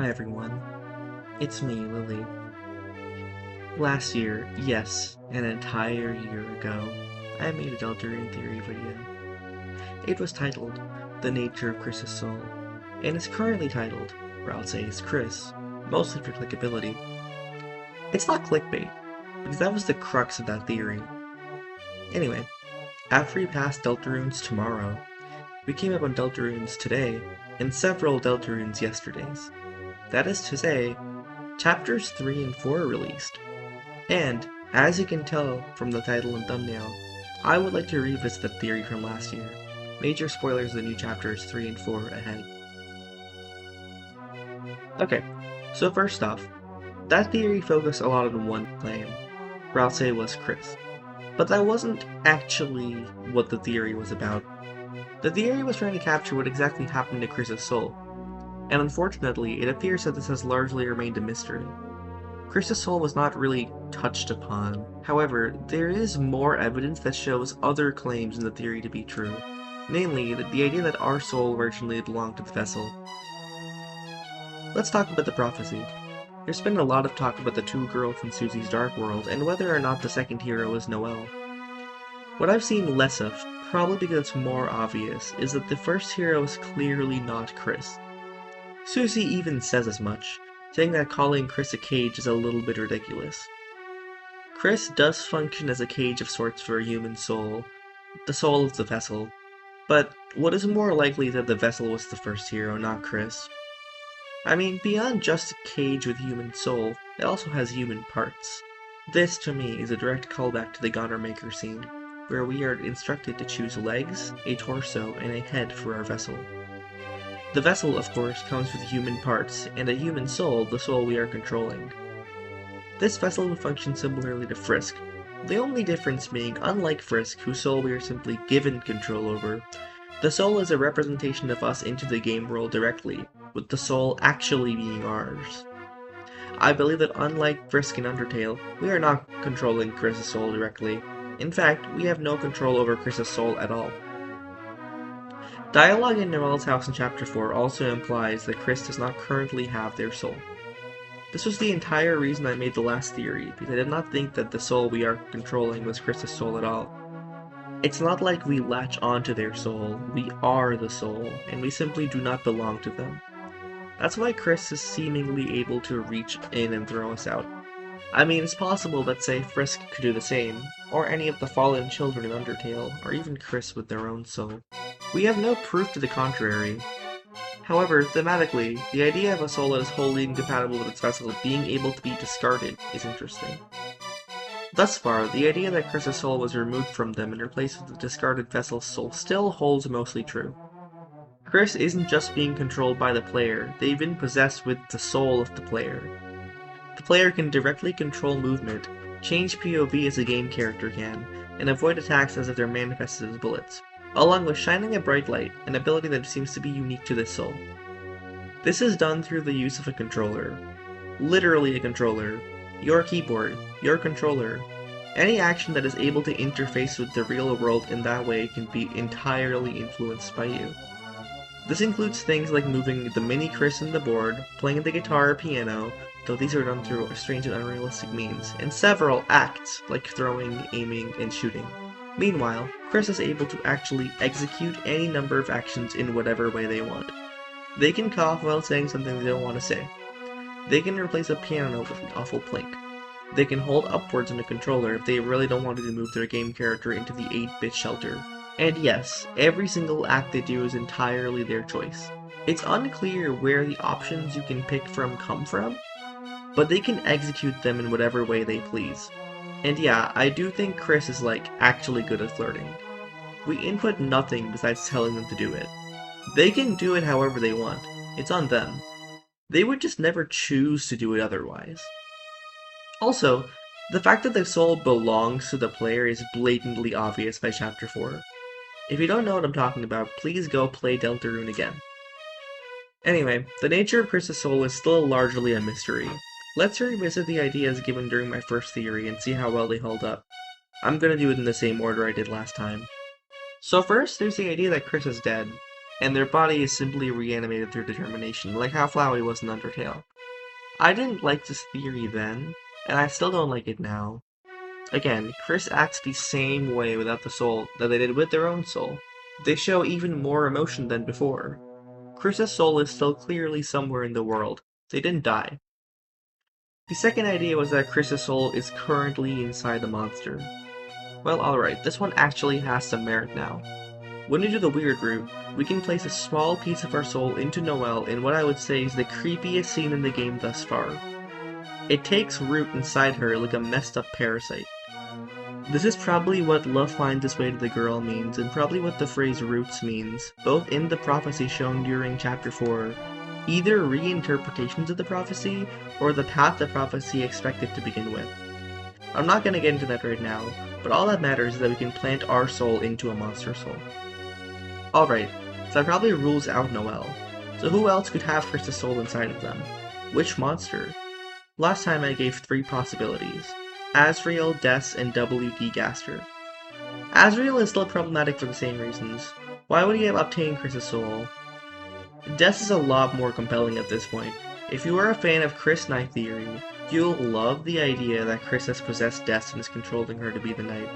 Hi everyone, it's me, Lily. Last year, yes, an entire year ago, I made a Deltarune theory video. It was titled, The Nature of Chris's Soul, and is currently titled, or I'll say it's Chris, mostly for clickability. It's not clickbait, because that was the crux of that theory. Anyway, after we passed Deltarunes tomorrow, we came up on Deltarunes today, and several Deltarunes yesterdays. That is to say, Chapters 3 and 4 are released. And, as you can tell from the title and thumbnail, I would like to revisit the theory from last year. Major spoilers of the new chapters 3 and 4 ahead. Okay, so first off, that theory focused a lot on one claim. Route was Chris. But that wasn't actually what the theory was about. The theory was trying to capture what exactly happened to Chris's soul. And unfortunately, it appears that this has largely remained a mystery. Chris's soul was not really touched upon. However, there is more evidence that shows other claims in the theory to be true. Namely, the idea that our soul originally belonged to the vessel. Let's talk about the prophecy. There's been a lot of talk about the two girls in Susie's Dark World and whether or not the second hero is Noelle. What I've seen less of, probably because it's more obvious, is that the first hero is clearly not Chris. Susie even says as much, saying that calling Chris a cage is a little bit ridiculous. Chris does function as a cage of sorts for a human soul, the soul of the vessel, but what is more likely is that the vessel was the first hero, not Chris. I mean, beyond just a cage with human soul, it also has human parts. This, to me, is a direct callback to the Gunner Maker scene, where we are instructed to choose legs, a torso, and a head for our vessel. The vessel, of course, comes with human parts, and a human soul, the soul we are controlling. This vessel will function similarly to Frisk, the only difference being, unlike Frisk, whose soul we are simply given control over, the soul is a representation of us into the game world directly, with the soul actually being ours. I believe that unlike Frisk and Undertale, we are not controlling Chris's soul directly. In fact, we have no control over Chris's soul at all. Dialogue in Noelle's house in Chapter 4 also implies that Chris does not currently have their soul. This was the entire reason I made the last theory, because I did not think that the soul we are controlling was Chris's soul at all. It's not like we latch onto their soul, we are the soul, and we simply do not belong to them. That's why Chris is seemingly able to reach in and throw us out. I mean, it's possible that, say, Frisk could do the same, or any of the fallen children in Undertale, or even Chris with their own soul. We have no proof to the contrary. However, thematically, the idea of a soul that is wholly incompatible with its vessel being able to be discarded is interesting. Thus far, the idea that Chris's soul was removed from them and replaced with the discarded vessel's soul still holds mostly true. Chris isn't just being controlled by the player, they've been possessed with the soul of the player. The player can directly control movement, change POV as a game character can, and avoid attacks as if they're manifested as bullets, along with shining a bright light, an ability that seems to be unique to this soul. This is done through the use of a controller. Literally a controller. Your keyboard, your controller. Any action that is able to interface with the real world in that way can be entirely influenced by you. This includes things like moving the mini Chris in the board, playing the guitar or piano, though these are done through strange and unrealistic means, and several acts, like throwing, aiming, and shooting. Meanwhile, Chris is able to actually execute any number of actions in whatever way they want. They can cough while saying something they don't want to say. They can replace a piano note with an awful plink. They can hold upwards on a controller if they really don't want to move their game character into the 8-bit shelter. And yes, every single act they do is entirely their choice. It's unclear where the options you can pick from come from, but they can execute them in whatever way they please. And yeah, I do think Chris is actually good at flirting. We input nothing besides telling them to do it. They can do it however they want. It's on them. They would just never choose to do it otherwise. Also, the fact that the soul belongs to the player is blatantly obvious by Chapter 4. If you don't know what I'm talking about, please go play Deltarune again. Anyway, the nature of Chris's soul is still largely a mystery. Let's revisit the ideas given during my first theory and see how well they hold up. I'm gonna do it in the same order I did last time. So first, there's the idea that Chris is dead. and their body is simply reanimated through determination, like how Flowey was in Undertale. I didn't like this theory then, and I still don't like it now. Again, Chris acts the same way without the soul that they did with their own soul. They show even more emotion than before. Chris's soul is still clearly somewhere in the world. They didn't die. The second idea was that Chris's soul is currently inside the monster. Well, alright, this one actually has some merit now. When we do the weird route, we can place a small piece of our soul into Noelle in what I would say is the creepiest scene in the game thus far. It takes root inside her like a messed up parasite. This is probably what love finds its way to the girl means, and probably what the phrase roots means, both in the prophecy shown during Chapter 4, either reinterpretations of the prophecy, or the path the prophecy expected to begin with. I'm not going to get into that right now, but all that matters is that we can plant our soul into a monster soul. Alright, so that probably rules out Noelle. So who else could have Chris's soul inside of them? Which monster? Last time I gave 3 possibilities. Asriel, Des, and W.D. Gaster. Asriel is still problematic for the same reasons. Why would he have obtained Chris's soul? Des is a lot more compelling at this point. If you are a fan of Chris Knight theory, you'll love the idea that Chris has possessed Des and is controlling her to be the Knight.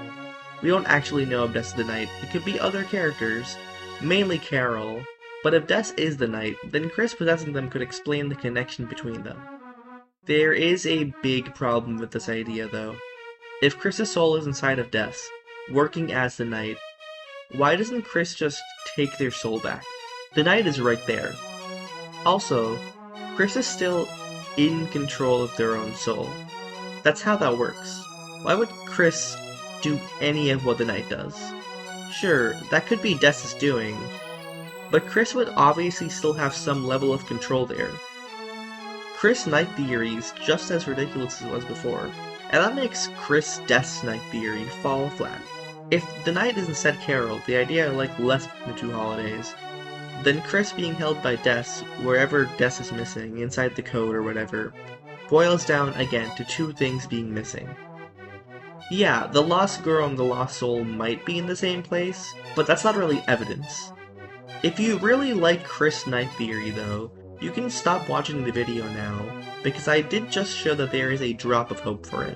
We don't actually know if Des is the Knight. It could be other characters, mainly Carol, but if Des is the Knight, then Chris possessing them could explain the connection between them. There is a big problem with this idea, though. If Chris's soul is inside of Des, working as the Knight, why doesn't Chris just take their soul back? The Knight is right there. Also, Chris is still in control of their own soul. That's how that works. Why would Chris do any of what the Knight does? Sure, that could be Des' doing, but Chris would obviously still have some level of control there. Chris Knight theory is just as ridiculous as it was before, and that makes Chris Des Knight theory fall flat. If the Knight is instead Carol, the idea I like less than the 2 holidays, then Chris being held by Des, wherever Des is missing, inside the code or whatever, boils down again to 2 things being missing. Yeah, the lost girl and the lost soul might be in the same place, but that's not really evidence. If you really like Chris Knight theory though, you can stop watching the video now, because I did just show that there is a drop of hope for it.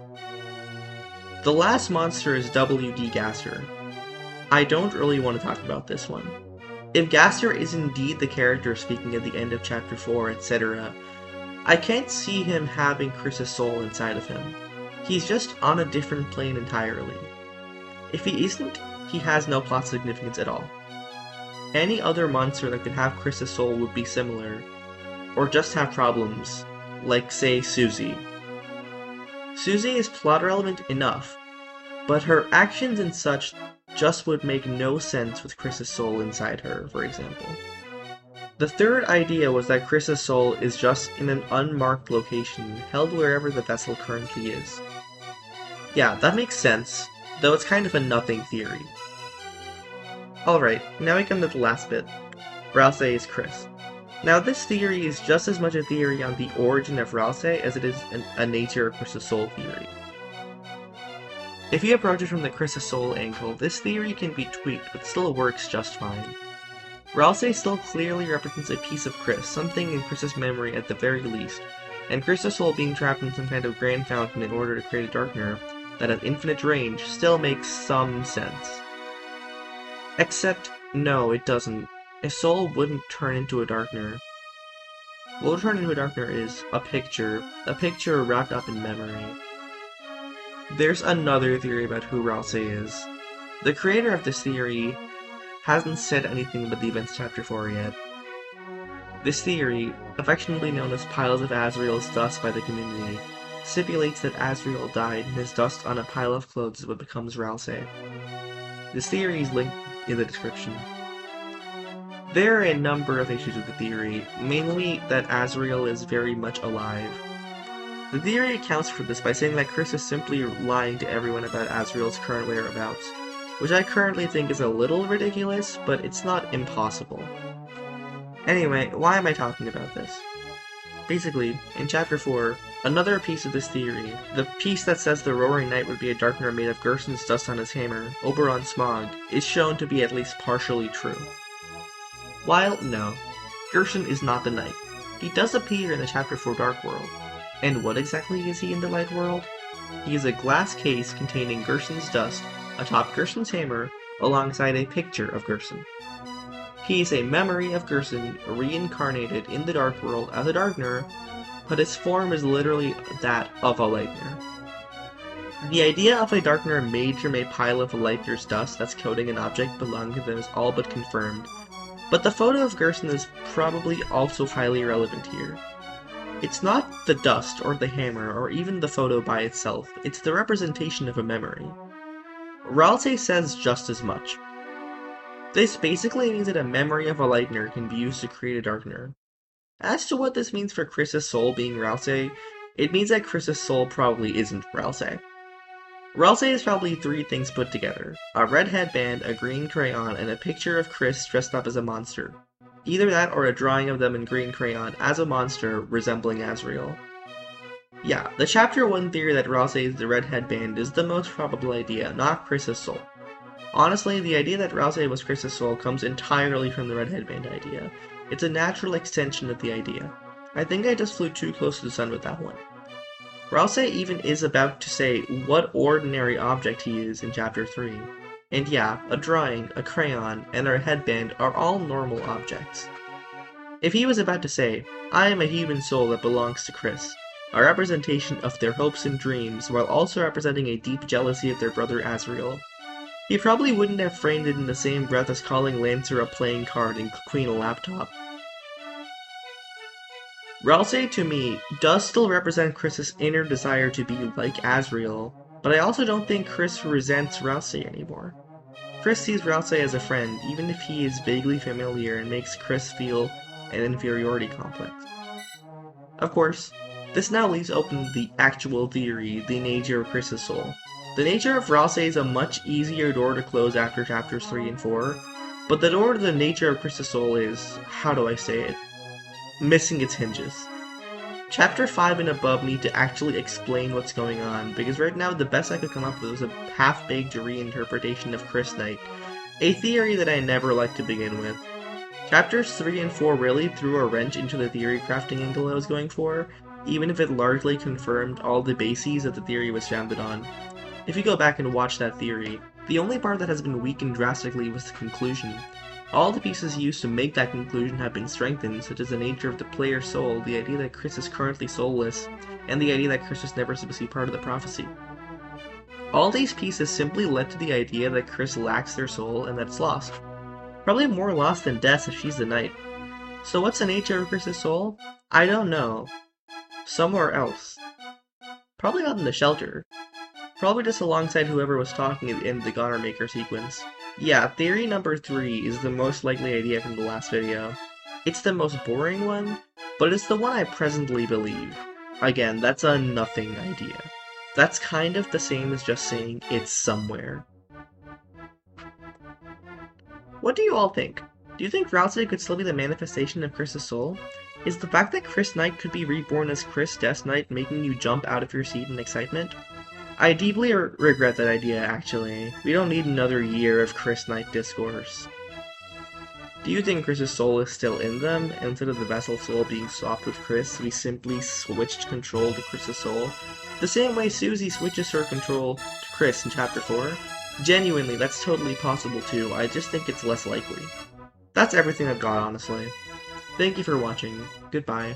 The last monster is W.D. Gaster. I don't really want to talk about this one. If Gaster is indeed the character speaking at the end of Chapter 4, etc., I can't see him having Chris's soul inside of him. He's just on a different plane entirely. If he isn't, he has no plot significance at all. Any other monster that could have Chris's soul would be similar, or just have problems, like say Susie. Susie is plot relevant enough, but her actions and such just would make no sense with Chris's soul inside her, for example. The third idea was that Chris's soul is just in an unmarked location, held wherever the vessel currently is. Yeah, that makes sense, though it's kind of a nothing theory. Alright, now we come to the last bit. Rouse is Chris. Now this theory is just as much a theory on the origin of Rouse as it is a nature of Chris's soul theory. If you approach it from the Chris's soul angle, this theory can be tweaked, but still works just fine. Rouse still clearly represents a piece of Chris, something in Chris's memory at the very least, and Chris's soul being trapped in some kind of grand fountain in order to create a darkener that has infinite range still makes some sense. Except, no, it doesn't. A soul wouldn't turn into a darkener. What would turn into a darkener is a picture wrapped up in memory. There's another theory about who Rouse is. The creator of this theory hasn't said anything about the events of Chapter 4 yet. This theory, affectionately known as Piles of Asriel's Dust by the community, stipulates that Asriel died and his dust on a pile of clothes is what becomes Rouse. This theory is linked in the description. There are a number of issues with the theory, mainly that Asriel is very much alive. The theory accounts for this by saying that Chris is simply lying to everyone about Asriel's current whereabouts, which I currently think is a little ridiculous, but it's not impossible. Anyway, why am I talking about this? Basically, in Chapter 4, another piece of this theory, the piece that says the Roaring Knight would be a darkener made of Gerson's dust on his hammer, Oberon Smog, is shown to be at least partially true. While, no, Gerson is not the knight. He does appear in the Chapter 4 Dark World. And what exactly is he in the Light World? He is a glass case containing Gerson's dust atop Gerson's hammer alongside a picture of Gerson. He is a memory of Gerson reincarnated in the Dark World as a Darkner, but his form is literally that of a Lightner. The idea of a Darkner made from a pile of Lightner's dust that's coating an object belonging to them is all but confirmed, but the photo of Gerson is probably also highly relevant here. It's not the dust or the hammer or even the photo by itself, it's the representation of a memory. Ralsei says just as much. This basically means that a memory of a Lightner can be used to create a Darkner. As to what this means for Chris's soul being Ralsei, it means that Chris's soul probably isn't Ralsei. Ralsei is probably three things put together: a red headband, a green crayon, and a picture of Chris dressed up as a monster. Either that or a drawing of them in green crayon as a monster resembling Azrael. Yeah, the Chapter 1 theory that Ralsei is the red headband is the most probable idea, not Chris's soul. Honestly, the idea that Ralsei was Chris's soul comes entirely from the red headband idea. It's a natural extension of the idea. I think I just flew too close to the sun with that one. Ralsei even is about to say what ordinary object he is in Chapter 3. And yeah, a drawing, a crayon, and a headband are all normal objects. If he was about to say, I am a human soul that belongs to Chris, a representation of their hopes and dreams while also representing a deep jealousy of their brother Azrael, he probably wouldn't have framed it in the same breath as calling Lancer a playing card and Queen a laptop. Ralsei, to me, does still represent Chris's inner desire to be like Azrael, but I also don't think Chris resents Ralsei anymore. Chris sees Ralsei as a friend, even if he is vaguely familiar and makes Chris feel an inferiority complex. Of course, this now leaves open the actual theory, the nature of Chris's soul. The nature of Ralsei is a much easier door to close after Chapters 3 and 4, but the door to the nature of Chris's soul is, how do I say it, missing its hinges. Chapter 5 and above need to actually explain what's going on, because right now the best I could come up with was a half-baked reinterpretation of Chris Knight, a theory that I never liked to begin with. Chapters 3 and 4 really threw a wrench into the theory crafting angle I was going for, even if it largely confirmed all the bases that the theory was founded on. If you go back and watch that theory, the only part that has been weakened drastically was the conclusion. All the pieces used to make that conclusion have been strengthened, such as the nature of the player's soul, the idea that Chris is currently soulless, and the idea that Chris was never supposed to be part of the prophecy. All these pieces simply led to the idea that Chris lacks their soul and that it's lost. Probably more lost than Death if she's the knight. So what's the nature of Chris's soul? I don't know. Somewhere else. Probably not in the shelter. Probably just alongside whoever was talking at the end of the Goner Maker sequence. Yeah, theory number 3 is the most likely idea from the last video. It's the most boring one, but it's the one I presently believe. Again, that's a nothing idea. That's kind of the same as just saying it's somewhere. What do you all think? Do you think Ralsei could still be the manifestation of Chris's soul? Is the fact that Chris Knight could be reborn as Chris Death Knight making you jump out of your seat in excitement? I deeply regret that idea, actually. We don't need another year of Chris Knight discourse. Do you think Chris's soul is still in them? And instead of the vessel soul being swapped with Chris, we simply switched control to Chris's soul? The same way Susie switches her control to Chris in Chapter 4? Genuinely, that's totally possible too, I just think it's less likely. That's everything I've got, honestly. Thank you for watching. Goodbye.